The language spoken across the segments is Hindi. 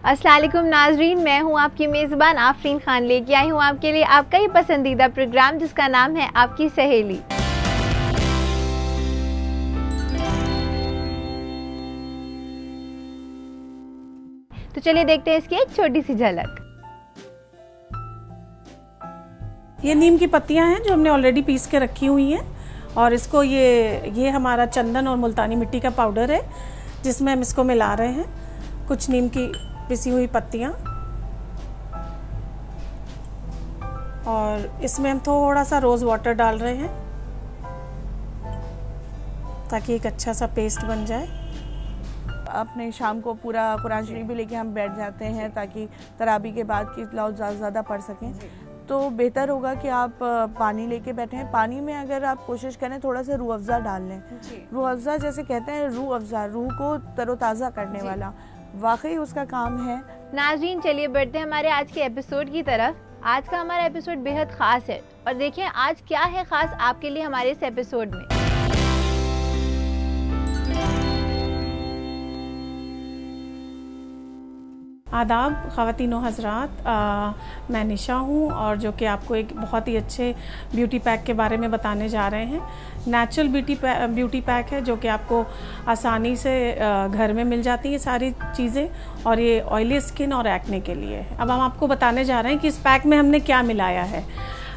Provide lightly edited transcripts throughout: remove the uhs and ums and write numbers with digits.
अस्सलाम वालेकुम नाजरीन, मैं हूं आपकी मेज़बान आफरीन खान, लेके आई हूं आपके लिए आपका ही पसंदीदा प्रोग्राम जिसका नाम है आपकी सहेली। तो चलिए देखते हैं इसकी एक छोटी सी झलक। ये नीम की पत्तियां हैं जो हमने ऑलरेडी पीस के रखी हुई हैं और इसको ये हमारा चंदन और मुल्तानी मिट्टी का पाउडर है जिसमें हम इसको मिला रहे हैं। कुछ नीम की पिसी हुई पत्तियां और इसमें हम थोड़ा सा रोज़ वाटर डाल रहे हैं ताकि एक अच्छा सा पेस्ट बन जाए। अपने शाम को पूरा कुरान शरीफ भी लेके हम बैठ जाते हैं ताकि तराबी के बाद की तिलावत ज़्यादा पढ़ सकें, तो बेहतर होगा कि आप पानी लेके बैठें। पानी में अगर आप कोशिश करें थोड़ा सा रूह अफ़ज़ा डाल लें। रूह अफ़ज़ा जैसे कहते हैं, रूह अफ़ज़ा, रूह को तरोताज़ा करने वाला, वाकई उसका काम है। नाज़रीन चलिए बढ़ते हैं हमारे आज के एपिसोड की तरफ। आज का हमारा एपिसोड बेहद ख़ास है और देखिए आज क्या है ख़ास आपके लिए हमारे इस एपिसोड में। आदाब ख़वातीनो हज़रात, मैं निशा हूँ और जो कि आपको एक बहुत ही अच्छे ब्यूटी पैक के बारे में बताने जा रहे हैं। नेचुरल ब्यूटी पैक है जो कि आपको आसानी से घर में मिल जाती है सारी चीज़ें, और ये ऑयली स्किन और एक्ने के लिए है। अब हम आपको बताने जा रहे हैं कि इस पैक में हमने क्या मिलाया है।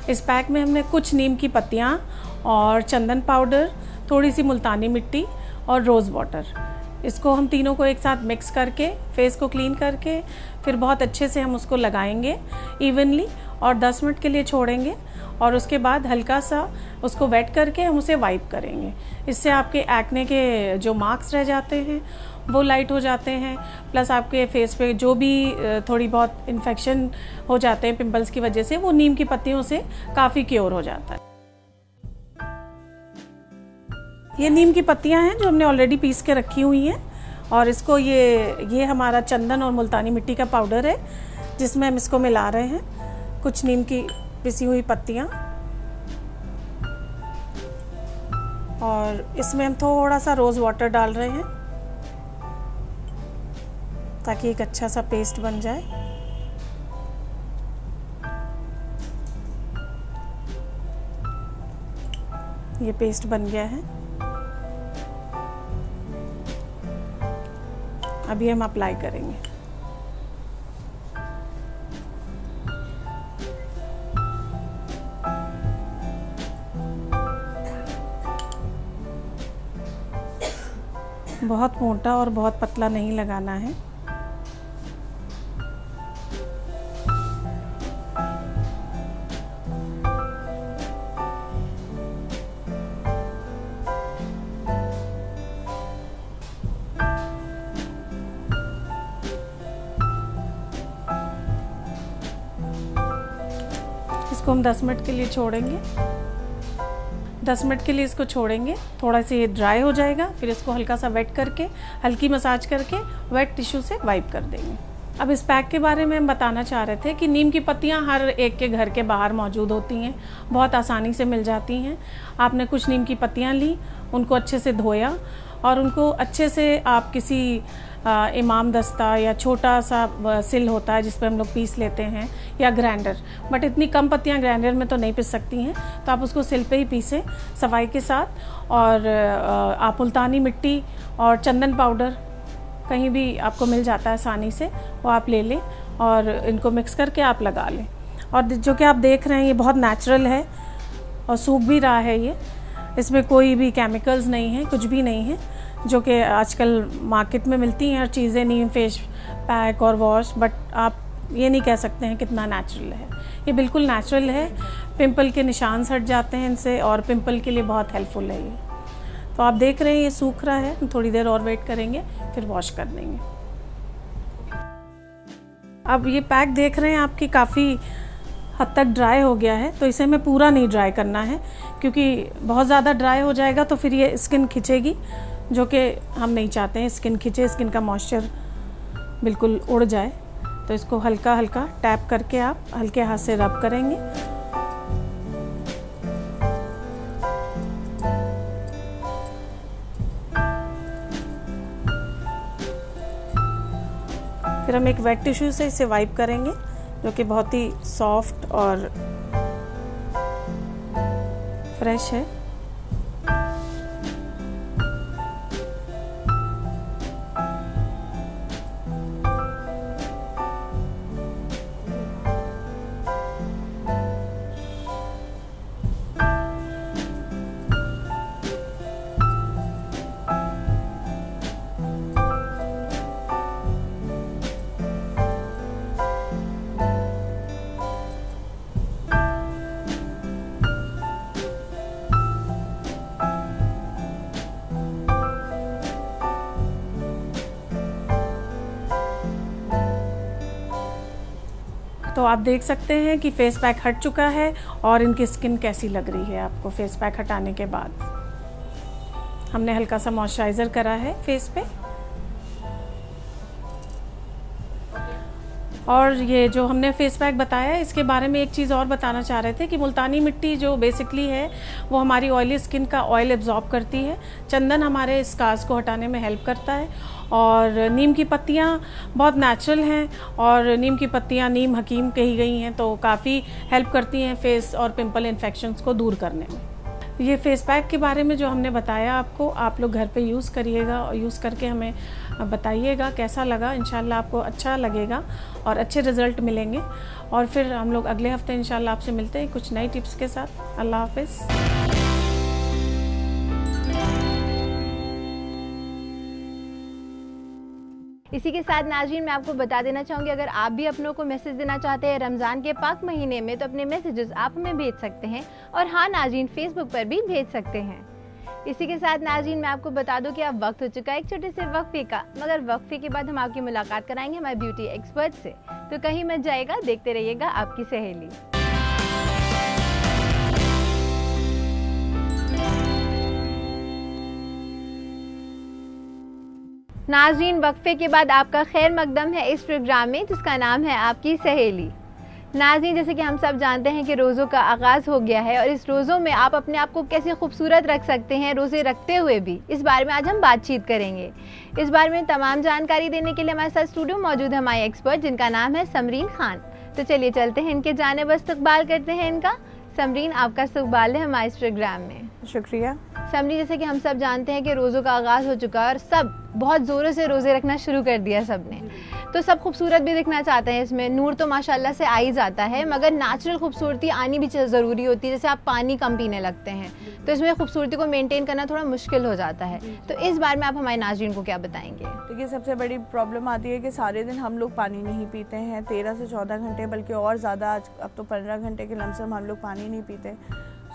इस पैक में हमने कुछ नीम की पत्तियाँ और चंदन पाउडर, थोड़ी सी मुल्तानी मिट्टी और रोज़ वाटर, इसको हम तीनों को एक साथ मिक्स करके फेस को क्लीन करके फिर बहुत अच्छे से हम उसको लगाएंगे इवनली और 10 मिनट के लिए छोड़ेंगे और उसके बाद हल्का सा उसको वेट करके हम उसे वाइप करेंगे। इससे आपके एक्ने के जो मार्क्स रह जाते हैं वो लाइट हो जाते हैं, प्लस आपके फेस पे जो भी थोड़ी बहुत इन्फेक्शन हो जाते हैं पिंपल्स की वजह से, वो नीम की पत्तियों से काफ़ी क्योर हो जाता है। ये नीम की पत्तियां हैं जो हमने ऑलरेडी पीस के रखी हुई हैं और इसको ये हमारा चंदन और मुल्तानी मिट्टी का पाउडर है जिसमें हम इसको मिला रहे हैं। कुछ नीम की पिसी हुई पत्तियां और इसमें हम थोड़ा सा रोज़ वाटर डाल रहे हैं ताकि एक अच्छा सा पेस्ट बन जाए। ये पेस्ट बन गया है। अभी हम अप्लाई करेंगे। बहुत मोटा और बहुत पतला नहीं लगाना है। इसको हम 10 मिनट के लिए छोड़ेंगे। 10 मिनट के लिए इसको छोड़ेंगे, थोड़ा सा ये ड्राई हो जाएगा, फिर इसको हल्का सा वेट करके हल्की मसाज करके वेट टिश्यू से वाइप कर देंगे। अब इस पैक के बारे में हम बताना चाह रहे थे कि नीम की पत्तियां हर एक के घर के बाहर मौजूद होती हैं, बहुत आसानी से मिल जाती हैं। आपने कुछ नीम की पत्तियां ली, उनको अच्छे से धोया और उनको अच्छे से आप किसी इमाम दस्ता या छोटा सा सिल होता है जिस पे हम लोग पीस लेते हैं, या ग्राइंडर, बट इतनी कम पत्तियां ग्राइंडर में तो नहीं पीस सकती हैं, तो आप उसको सिल पे ही पीसें सफाई के साथ। और आप मुल्तानी मिट्टी और चंदन पाउडर कहीं भी आपको मिल जाता है आसानी से, वो आप ले लें और इनको मिक्स करके आप लगा लें। और जो कि आप देख रहे हैं ये बहुत नेचुरल है और सूख भी रहा है। ये इसमें कोई भी केमिकल्स नहीं है, कुछ भी नहीं है, जो कि आजकल मार्केट में मिलती हैं हर चीज़ें, नीम फेस पैक और वॉश, बट आप ये नहीं कह सकते हैं कितना नेचुरल है। ये बिल्कुल नेचुरल है। पिंपल के निशान हट जाते हैं इनसे और पिंपल के लिए बहुत हेल्पफुल है ये। तो आप देख रहे हैं ये सूख रहा है, थोड़ी देर और वेट करेंगे फिर वॉश कर देंगे। अब ये पैक देख रहे हैं आपकी काफ़ी हद तक ड्राई हो गया है, तो इसे हमें पूरा नहीं ड्राई करना है क्योंकि बहुत ज़्यादा ड्राई हो जाएगा तो फिर ये स्किन खिंचेगी, जो कि हम नहीं चाहते हैं। स्किन खिंचे, स्किन का मॉइस्चर बिल्कुल उड़ जाए। तो इसको हल्का हल्का टैप करके आप हल्के हाथ से रब करेंगे। फिर हम एक वेट टिश्यू से इसे वाइप करेंगे, जो कि बहुत ही सॉफ्ट और फ्रेश है। तो आप देख सकते हैं कि फेस पैक हट चुका है और इनकी स्किन कैसी लग रही है आपको फेस पैक हटाने के बाद। हमने हल्का सा मॉइस्चराइजर करा है फेस पे, और ये जो हमने फेस पैक बताया इसके बारे में एक चीज़ और बताना चाह रहे थे कि मुल्तानी मिट्टी जो बेसिकली है वो हमारी ऑयली स्किन का ऑयल एब्जॉर्ब करती है। चंदन हमारे स्कार्स को हटाने में हेल्प करता है, और नीम की पत्तियाँ बहुत नेचुरल हैं, और नीम की पत्तियाँ नीम हकीम कही गई हैं, तो काफ़ी हेल्प करती हैं फेस और पिंपल इन्फेक्शंस को दूर करने में। ये फेस पैक के बारे में जो हमने बताया आपको, आप लोग घर पे यूज़ करिएगा और यूज़ करके हमें बताइएगा कैसा लगा। इंशाल्लाह आपको अच्छा लगेगा और अच्छे रिज़ल्ट मिलेंगे। और फिर हम लोग अगले हफ्ते इंशाल्लाह आपसे मिलते हैं कुछ नई टिप्स के साथ। अल्लाह हाफिज़। इसी के साथ नाज़रीन मैं आपको बता देना चाहूँगी, अगर आप भी अपनों को मैसेज देना चाहते हैं रमज़ान के पाक महीने में, तो अपने मैसेजेस आप हमें भेज सकते हैं, और हाँ नाज़रीन फेसबुक पर भी भेज सकते हैं। इसी के साथ नाज़रीन मैं आपको बता दूं कि अब वक्त हो चुका है एक छोटे से वक्फे का, मगर वक्फे के बाद हम आपकी मुलाकात कराएंगे हमारे ब्यूटी एक्सपर्ट से, तो कहीं मत जाएगा, देखते रहिएगा आपकी सहेली। नाज़रीन वक्फे के बाद आपका खैर मकदम है इस प्रोग्राम में जिसका नाम है आपकी सहेली। नाज़रीन जैसे कि हम सब जानते हैं कि रोज़ों का आगाज़ हो गया है, और इस रोज़ों में आप अपने आप को कैसे खूबसूरत रख सकते हैं रोज़े रखते हुए भी, इस बारे में आज हम बातचीत करेंगे। इस बारे में तमाम जानकारी देने के लिए हमारे साथ स्टूडियो मौजूद है हमारे एक्सपर्ट, जिनका नाम है समरीन खान। तो चलिए चलते हैं इनके जानिब इस्तकबाल करते हैं इनका। समरीन आपका इस्तकबाल है हमारे इस प्रोग्राम में। शुक्रिया। समरीन जैसे कि हम सब जानते हैं कि रोज़ों का आगाज़ हो चुका है और सब बहुत ज़ोरों से रोज़े रखना शुरू कर दिया सबने, तो सब खूबसूरत भी दिखना चाहते हैं। इसमें नूर तो माशाल्लाह से आ ही जाता है, मगर नेचुरल खूबसूरती आनी भी ज़रूरी होती है। जैसे आप पानी कम पीने लगते हैं तो इसमें खूबसूरती को मेंटेन करना थोड़ा मुश्किल हो जाता है, तो इस बारे में आप हमारे नाज़रीन को क्या बताएंगे? देखिए सबसे बड़ी प्रॉब्लम आती है कि सारे दिन हम लोग पानी नहीं पीते हैं, 13 से 14 घंटे बल्कि और ज़्यादा, अब तो 15 घंटे के लमसम हम लोग पानी नहीं पीते।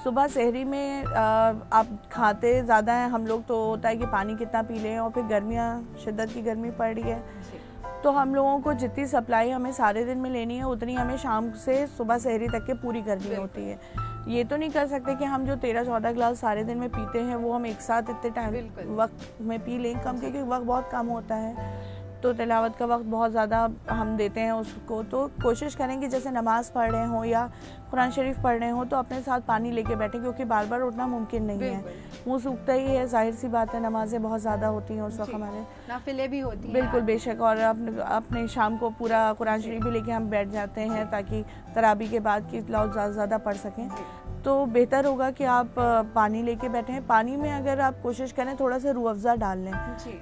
सुबह सहरी में आप खाते ज़्यादा हैं हम लोग, तो होता है कि पानी कितना पी लें, और फिर गर्मियाँ, शिद्दत की गर्मी पड़ रही है, तो हम लोगों को जितनी सप्लाई हमें सारे दिन में लेनी है उतनी हमें शाम से सुबह सहरी तक के पूरी करनी होती है। ये तो नहीं कर सकते कि हम जो 13-14 ग्लास सारे दिन में पीते हैं वो हम एक साथ इतने टाइम वक्त में पी लें, कम क्योंकि वक्त बहुत कम होता है, तो तिलावत का वक्त बहुत ज़्यादा हम देते हैं उसको। तो कोशिश करें कि जैसे नमाज़ पढ़ रहे हों या कुरान शरीफ पढ़ रहे हों तो अपने साथ पानी लेके बैठें, क्योंकि बार बार उठना मुमकिन नहीं है, मुँह सूखता ही है, जाहिर सी बात है, नमाजें बहुत ज़्यादा होती हैं उस वक्त, हमारे नाफिले भी होती हैं। बिल्कुल बेशक, और अपने शाम को पूरा कुरान शरीफ भी लेके हम बैठ जाते हैं ताकि तराबी के बाद की तिलावत ज़्यादा पढ़ सकें। तो बेहतर होगा कि आप पानी लेके बैठें। पानी में अगर आप कोशिश करें थोड़ा सा रूह अफ़ज़ा डाल लें।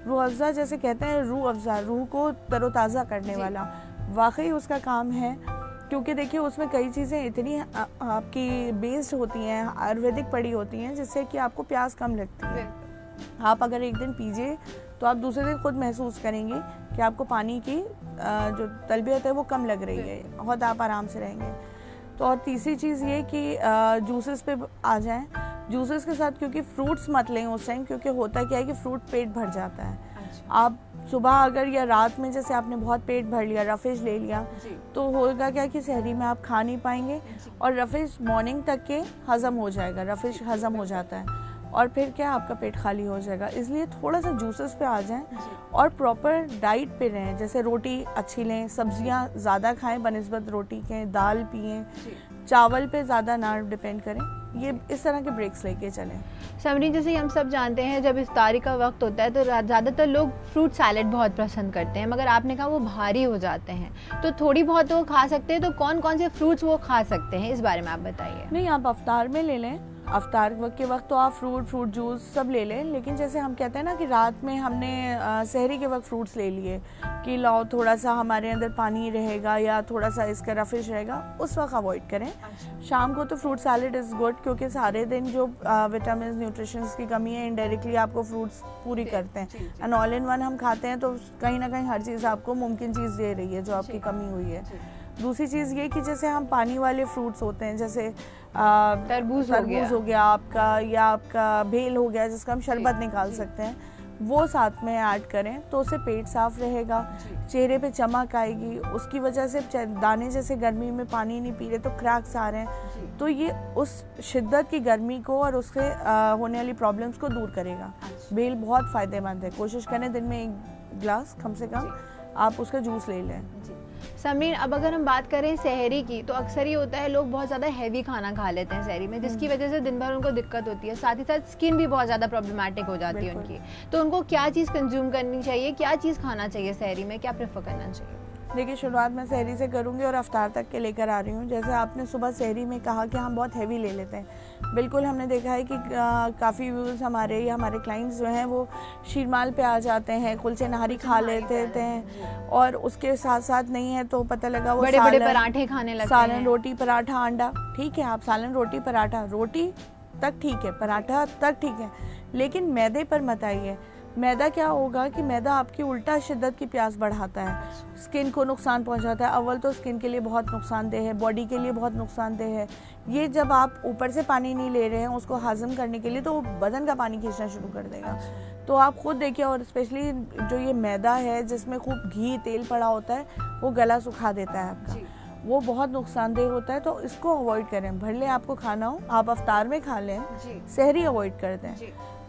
रूह अफ़ज़ा जैसे कहते हैं, रूह अफ़ज़ा, रूह को तरोताज़ा करने वाला, वाकई उसका काम है, क्योंकि देखिए उसमें कई चीज़ें इतनी आपकी बेस्ड होती हैं, आयुर्वेदिक पड़ी होती हैं, जिससे कि आपको प्यास कम लगती है। आप अगर एक दिन पीजिए तो आप दूसरे दिन खुद महसूस करेंगे कि आपको पानी की जो तलबियत है वो कम लग रही है, बहुत आप आराम से रहेंगे। तो और तीसरी चीज़ ये कि जूसेस पे आ जाएं। जूसेस के साथ क्योंकि फ्रूट्स मत लें उस टाइम, क्योंकि होता क्या है कि फ्रूट पेट भर जाता है। आप सुबह अगर या रात में जैसे आपने बहुत पेट भर लिया, रफेज ले लिया, तो होगा क्या कि सहरी में आप खा नहीं पाएंगे, और रफेज मॉर्निंग तक के हज़म हो जाएगा, रफेज हज़म हो जाता है, और फिर क्या आपका पेट खाली हो जाएगा। इसलिए थोड़ा सा जूसेस पे आ जाएं और प्रॉपर डाइट पे रहें, जैसे रोटी अच्छी लें, सब्जियां ज़्यादा खाएं बनिस्बत रोटी के, दाल पिएं, चावल पे ज़्यादा ना डिपेंड करें, ये इस तरह के ब्रेक्स लेके चलें। समरीन, जैसे हम सब जानते हैं जब इफ्तारी का वक्त होता है तो ज़्यादातर लोग फ्रूट सैलेड बहुत पसंद करते हैं, मगर आपने कहा वो भारी हो जाते हैं, तो थोड़ी बहुत तो वो खा सकते हैं, तो कौन कौन से फ्रूट्स वो खा सकते हैं, इस बारे में आप बताइए। नहीं, आप अफ्तार में ले लें, अफ्तार के वक्त तो आप फ्रूट जूस सब ले लें, लेकिन जैसे हम कहते हैं ना कि रात में हमने सहरी के वक्त फ्रूट्स ले लिए कि लाओ थोड़ा सा हमारे अंदर पानी रहेगा या थोड़ा सा इसका रफिश रहेगा, उस वक्त अवॉइड करें। शाम को तो फ्रूट सैलेड इज़ गुड, क्योंकि सारे दिन जो विटामिन न्यूट्रिशंस की कमी है इनडायरेक्टली आपको फ्रूट्स पूरी करते हैं, एंड ऑल इन वन हम खाते हैं तो कहीं ना कहीं हर चीज़ आपको मुमकिन चीज़ दे रही है जो आपकी कमी हुई है। दूसरी चीज़ ये कि जैसे हम पानी वाले फ्रूट्स होते हैं, जैसे तरबूज हो गया आपका, या आपका भेल हो गया जिसका हम शरबत निकाल सकते हैं, वो साथ में ऐड करें तो उससे पेट साफ रहेगा, चेहरे पे चमक आएगी। उसकी वजह से दाने जैसे गर्मी में पानी नहीं पी रहे तो क्रैक्स आ रहे हैं, तो ये उस शिद्दत की गर्मी को और उससे होने वाली प्रॉब्लम्स को दूर करेगा। भेल बहुत फ़ायदेमंद है, कोशिश करें दिन में 1 गिलास कम से कम आप उसका जूस ले लें। समरीन, अब अगर हम बात करें सहरी की, तो अक्सर ये होता है लोग बहुत ज़्यादा हैवी खाना खा लेते हैं सहरी में, जिसकी वजह से दिन भर उनको दिक्कत होती है, साथ ही साथ स्किन भी बहुत ज़्यादा प्रॉब्लमेटिक हो जाती है उनकी। तो उनको क्या चीज़ कंज्यूम करनी चाहिए, क्या चीज़ खाना चाहिए सहरी में, क्या प्रेफर करना चाहिए? देखिए, शुरुआत मैं सहरी से करूंगी और अफ्तार तक के लेकर आ रही हूँ। जैसे आपने सुबह सहरी में कहा कि हम बहुत हैवी ले लेते हैं, बिल्कुल हमने देखा है कि काफ़ी व्यूज़ हमारे या हमारे क्लाइंट्स जो हैं वो शीरमाल पे आ जाते हैं, कुलचे नहारी खा लेते हैं, और उसके साथ साथ नहीं है तो पता लगा वो बड़े पराठे खाने लगते हैं, सालन, रोटी, पराठा, अंडा। ठीक है, आप सालन, रोटी, पराठा, रोटी तक ठीक है, पराठा तक ठीक है, लेकिन मैदे पर मत आइए। मैदा क्या होगा कि मैदा आपकी उल्टा शिद्दत की प्यास बढ़ाता है, स्किन को नुकसान पहुंचाता है। अव्वल तो स्किन के लिए बहुत नुकसानदेह है, बॉडी के लिए बहुत नुकसानदेह है। ये जब आप ऊपर से पानी नहीं ले रहे हैं उसको हाजम करने के लिए, तो वो बदन का पानी खींचना शुरू कर देगा। तो आप खुद देखिए, और स्पेशली जो ये मैदा है जिसमें खूब घी तेल पड़ा होता है, वो गला सुखा देता है आपका, वो बहुत नुकसानदेह होता है। तो इसको अवॉइड करें, भले आपको खाना हो आप अफ्तार में खा लें, सहरी अवॉइड कर दें।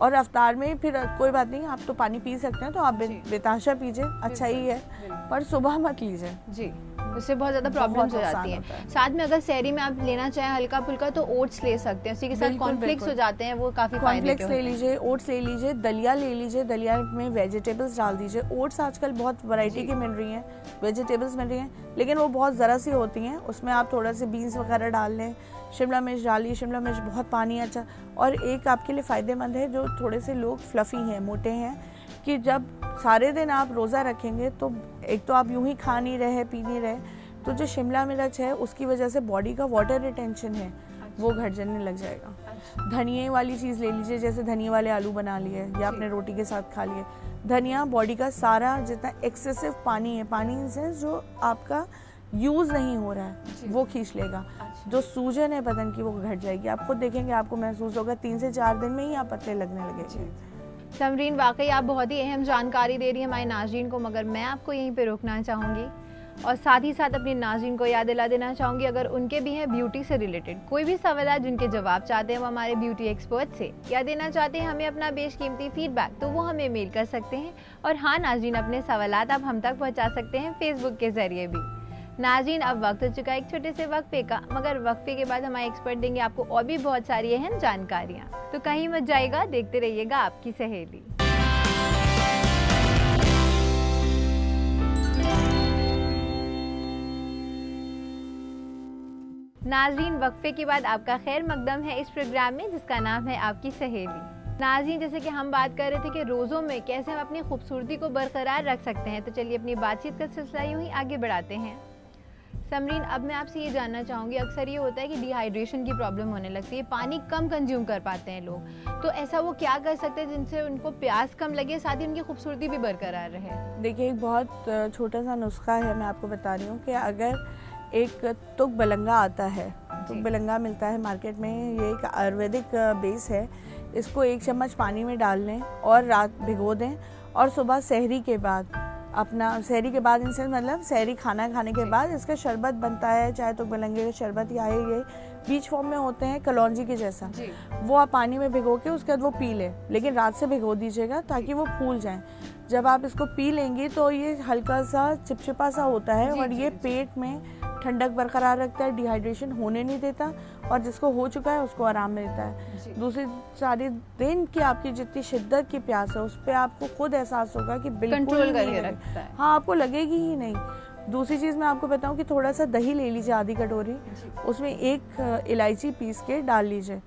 और अफ्तार में फिर कोई बात नहीं, आप तो पानी पी सकते हैं तो आप बेताशा पीजिए, अच्छा ही है, पर सुबह मत लीजिए जी, उससे बहुत ज़्यादा प्रॉब्लम्स हो जाती हैं। साथ में अगर सहरी में आप लेना चाहें हल्का फुल्का तो ओट्स ले सकते हैं, उसी के साथ कॉर्नफ्लेक्स हो जाते हैं, वो काफ़ी कॉर्नफ्लेक्स ले लीजिए, ओट्स ले लीजिए, दलिया ले लीजिए, दलिया में वेजिटेबल्स डाल दीजिए। ओट्स आजकल बहुत वैरायटी की मिल रही हैं, वेजिटेबल्स मिल रही हैं, लेकिन वो बहुत ज़रा सी होती हैं, उसमें आप थोड़ा से बीन्स वगैरह डाल लें, शिमला मिर्च डालिए, शिमला मिर्च बहुत पानी अच्छा। और एक आपके लिए फ़ायदेमंद है जो थोड़े से लोग फ्लफ़ी हैं, मोटे हैं, कि जब सारे दिन आप रोज़ा रखेंगे तो एक तो आप यूं ही खा नहीं रहे, पी नहीं रहे, तो जो शिमला मिर्च है उसकी वजह से बॉडी का वाटर रिटेंशन है वो घट जाने लग जाएगा। धनिए वाली चीज़ ले लीजिए, जैसे धनिए वाले आलू बना लिए या अपने रोटी के साथ खा लिए। धनिया बॉडी का सारा जितना एक्सेसिव पानी है, पानी इन सेंस जो आपका यूज़ नहीं हो रहा है, वो खींच लेगा। जो सूजन है बदन की वो घट जाएगी, आप खुद देखेंगे, आपको महसूस होगा 3 से 4 दिन में ही आप पतले लगने लगेंगे। समरीन, वाकई आप बहुत ही अहम जानकारी दे रही हैं हमारे नाज़रीन को, मगर मैं आपको यहीं पे रोकना चाहूँगी और साथ ही साथ अपने नाज़रीन को याद दिला देना चाहूँगी, अगर उनके भी हैं ब्यूटी से रिलेटेड कोई भी सवाल जिनके जवाब चाहते हैं वो हमारे ब्यूटी एक्सपर्ट से या देना चाहते हैं हमें अपना बेशकीमती फीडबैक, तो वो हमें मेल कर सकते हैं। और हाँ नाज़रीन, अपने सवालात आप हम तक पहुँचा सकते हैं फेसबुक के ज़रिए भी। नाज़रीन, अब वक्त हो चुका है एक छोटे से वक्फे का, मगर वक्फे के बाद हमारे एक्सपर्ट देंगे आपको और भी बहुत सारी अहम जानकारियाँ, तो कहीं मत जाइएगा, देखते रहिएगा आपकी सहेली। नाज़रीन, वक्फे के बाद आपका खैर मकदम है इस प्रोग्राम में जिसका नाम है आपकी सहेली। नाज़रीन, जैसे कि हम बात कर रहे थे कि रोज़ों में कैसे हम अपनी खूबसूरती को बरकरार रख सकते हैं, तो चलिए अपनी बातचीत का सिलसिला यूँ ही आगे बढ़ाते हैं। समरीन, अब मैं आपसे ये जानना चाहूँगी, अक्सर ये होता है कि डिहाइड्रेशन की प्रॉब्लम होने लगती है, पानी कम कंज्यूम कर पाते हैं लोग, तो ऐसा वो क्या कर सकते हैं जिनसे उनको प्यास कम लगे, साथ ही उनकी खूबसूरती भी बरकरार रहे? देखिए, एक बहुत छोटा सा नुस्खा है, मैं आपको बता रही हूँ कि अगर एक तुक बलंगा आता है, तुक बलंगा मिलता है मार्केट में, ये एक आयुर्वेदिक बेस है, इसको 1 चम्मच पानी में डाल लें और रात भिगो दें, और सुबह सहरी के बाद अपना सहरी के बाद इनसे मतलब सहरी खाना खाने के बाद इसका शरबत बनता है, चाहे तो बलंगे का शरबत या ये बीच फॉर्म में होते हैं कलौंजी के जैसा, वो आप पानी में भिगो के उसके बाद वो पी लें, लेकिन रात से भिगो दीजिएगा ताकि वो फूल जाएं। जब आप इसको पी लेंगी तो ये हल्का सा चिपचिपा सा होता है और ये पेट में ठंडक बरकरार रखता है, डिहाइड्रेशन होने नहीं देता और जिसको हो चुका है उसको आराम मिलता है। दूसरी सारी दिन की आपकी जितनी शिद्दत की प्यास है उस पर आपको खुद एहसास होगा कि बिल्कुल कंट्रोल करके रखता है। हाँ, आपको लगेगी ही नहीं। दूसरी चीज मैं आपको बताऊं कि थोड़ा सा दही ले लीजिए, आधी कटोरी, उसमें एक इलायची पीस के डाल लीजिए।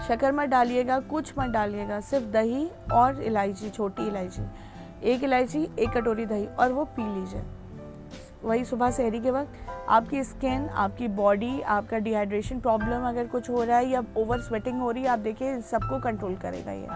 शक्कर मत डालिएगा, कुछ मत डालिएगा, सिर्फ दही और इलायची, छोटी इलायची, एक इलायची, एक कटोरी दही, और वो पी लीजिए। वही सुबह सहरी के वक्त आपकी स्किन, आपकी बॉडी, आपका डिहाइड्रेशन प्रॉब्लम अगर कुछ हो रहा है या ओवर स्वेटिंग हो रही है, आप देखिए सबको कंट्रोल करेगा ये।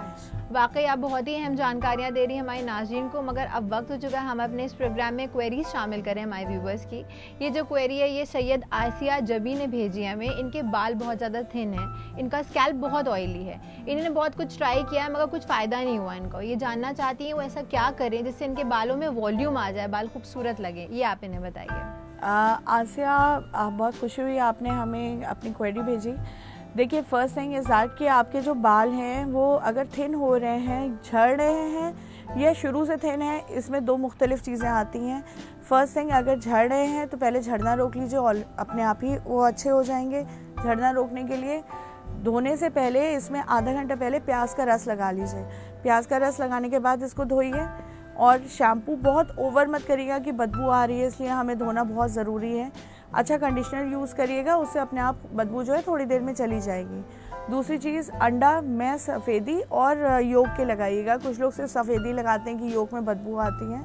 वाकई आप बहुत ही अहम जानकारियाँ दे रही हैं हमारे नाज़रीन को, मगर अब वक्त हो चुका है हम अपने इस प्रोग्राम में क्वेरीज शामिल करें हमारे व्यूवर्स की। ये जो क्वेरी है ये सैयद आसिया जबी ने भेजी है हमें। इनके बाल बहुत ज़्यादा थिन है, इनका स्कैल्प बहुत ऑयली है, इन्होंने बहुत कुछ ट्राई किया है मगर कुछ फ़ायदा नहीं हुआ इनको। ये जानना चाहती हैं वो ऐसा क्या करें जिससे इनके बालों में वॉल्यूम आ जाए, बाल खूबसूरत लगे। ये आप इन्हें बताइए। आसिया, बहुत खुशी हुई आपने हमें अपनी क्वेरी भेजी। देखिए, फर्स्ट थिंग इज़ दैट कि आपके जो बाल हैं वो अगर थिन हो रहे हैं, झड़ रहे हैं या शुरू से थिन है, इसमें दो मुख्तलिफ चीज़ें आती हैं। फर्स्ट थिंग, अगर झड़ रहे हैं तो पहले झड़ना रोक लीजिए और अपने आप ही वो अच्छे हो जाएंगे। झड़ना रोकने के लिए धोने से पहले इसमें आधा घंटा पहले प्याज का रस लगा लीजिए। प्याज का रस लगाने के बाद इसको धोइए और शैम्पू बहुत ओवर मत करिएगा कि बदबू आ रही है, इसलिए हमें धोना बहुत ज़रूरी है। अच्छा कंडीशनर यूज़ करिएगा, उससे अपने आप बदबू जो है थोड़ी देर में चली जाएगी। दूसरी चीज़, अंडा में सफ़ेदी और योक के लगाइएगा। कुछ लोग सिर्फ सफ़ेदी लगाते हैं कि योक में बदबू आती है,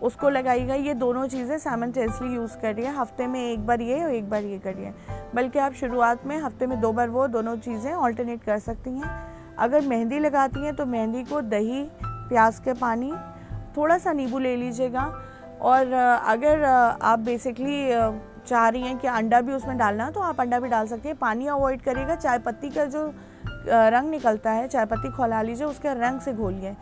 उसको लगाइएगा। ये दोनों चीज़ें साइमल्टेनियसली यूज़ करिए। हफ्ते में एक बार ये और एक बार ये करिए, बल्कि आप शुरुआत में हफ्ते में 2 बार वो दोनों चीज़ें ऑल्टरनेट कर सकती हैं। अगर मेहंदी लगाती हैं तो मेहंदी को दही, प्याज के पानी, थोड़ा सा नींबू ले लीजिएगा। और अगर आप बेसिकली चाह रही हैं कि अंडा भी उसमें डालना तो आप अंडा भी डाल सकती हैं। पानी अवॉइड करिएगा। चाय पत्ती का जो रंग निकलता है, चाय पत्ती खौला लीजिए, उसके रंग से घोलिए।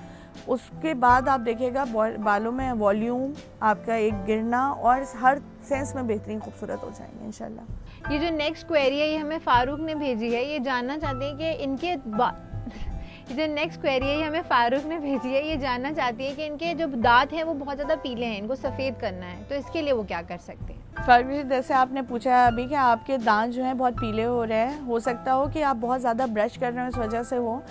उसके बाद आप देखिएगा बालों में वॉल्यूम आपका एक गिरना और हर सेंस में बेहतरीन खूबसूरत हो जाएंगे इंशाल्लाह। ये जो नेक्स्ट क्वेरी है ये हमें फारूक ने भेजी है। ये जानना चाहते हैं कि इनके जो नेक्स्ट क्वेरी है ये हमें फारूक ने भेजी है। ये जानना चाहती है कि इनके जो दांत हैं वो बहुत ज़्यादा पीले हैं, इनको सफ़ेद करना है, तो इसके लिए वो क्या कर सकते हैं। फारूक जी, जैसे आपने पूछा अभी कि आपके दांत जो हैं बहुत पीले हो रहे हैं, हो सकता हो कि आप बहुत ज़्यादा ब्रश कर रहे हो, इस वजह से हो।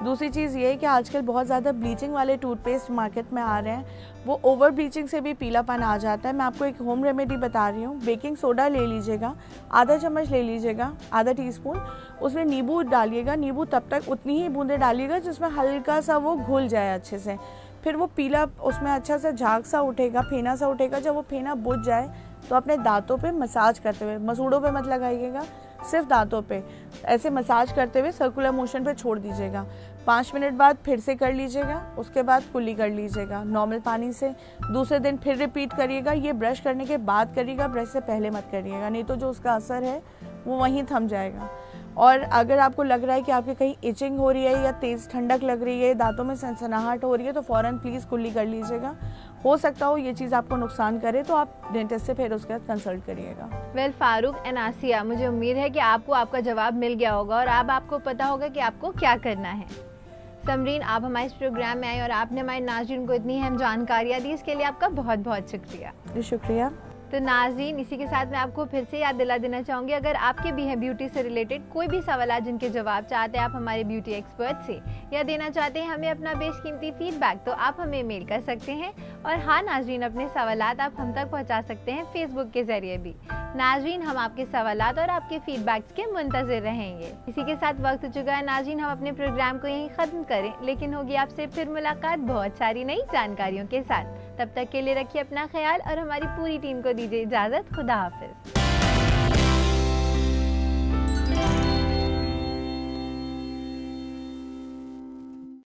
दूसरी चीज़ ये है कि आजकल बहुत ज़्यादा ब्लीचिंग वाले टूथपेस्ट मार्केट में आ रहे हैं, वो ओवर ब्लीचिंग से भी पीलापन आ जाता है। मैं आपको एक होम रेमेडी बता रही हूँ। बेकिंग सोडा ले लीजिएगा, आधा चम्मच ले लीजिएगा, आधा टीस्पून, उसमें नींबू डालिएगा। नींबू तब तक उतनी ही बूंदे डालिएगा जिसमें हल्का सा वो घुल जाए अच्छे से। फिर वो पीला उसमें अच्छा सा झाग सा उठेगा, फेना सा उठेगा। जब वो फेना बुझ जाए तो अपने दांतों पे मसाज करते हुए, मसूड़ों पे मत लगाइएगा, सिर्फ दांतों पे ऐसे मसाज करते हुए सर्कुलर मोशन पे छोड़ दीजिएगा। 5 मिनट बाद फिर से कर लीजिएगा, उसके बाद कुल्ली कर लीजिएगा नॉर्मल पानी से। दूसरे दिन फिर रिपीट करिएगा। ये ब्रश करने के बाद करिएगा, ब्रश से पहले मत करिएगा, नहीं तो जो उसका असर है वो वहीं थम जाएगा। और अगर आपको लग रहा है कि आपके कहीं इचिंग हो रही है या तेज़ ठंडक लग रही है, दांतों में सनसनाहट हो रही है, तो फ़ौरन प्लीज़ कुल्ली कर लीजिएगा। हो सकता हो ये चीज़ आपको नुकसान करे तो आप डेंटिस्ट से फिर उसके बाद कंसल्ट करिएगा। वेल फारूक एंड आसिया, मुझे उम्मीद है कि आपको आपका जवाब मिल गया होगा और अब आपको पता होगा कि आपको क्या करना है। समरीन, आप हमारे इस प्रोग्राम में आए और आपने हमारे नाज़रीन को इतनी अहम जानकारियाँ दी, इसके लिए आपका बहुत बहुत शुक्रिया। शुक्रिया। तो नाज़रीन, इसी के साथ मैं आपको फिर से याद दिला देना चाहूँगी, अगर आपके भी हैं ब्यूटी से रिलेटेड कोई भी सवाल जिनके जवाब चाहते हैं आप हमारे ब्यूटी एक्सपर्ट से, या देना चाहते हैं हमें अपना बेशकीमती फीडबैक, तो आप हमें मेल कर सकते हैं। और हाँ नाज़रीन, अपने सवालात आप हम तक पहुँचा सकते हैं फेसबुक के ज़रिए भी। नाज़रीन, हम आपके सवालात और आपके फीडबैक्स के मुंतज़िर रहेंगे। इसी के साथ वक्त हो चुका है नाज़रीन, हम अपने प्रोग्राम को यहीं ख़त्म करें, लेकिन होगी आपसे फिर मुलाकात बहुत सारी नई जानकारियों के साथ। तब तक के लिए रखिए अपना ख्याल और हमारी पूरी टीम को दीजिए इजाज़त। खुदा हाफिज़।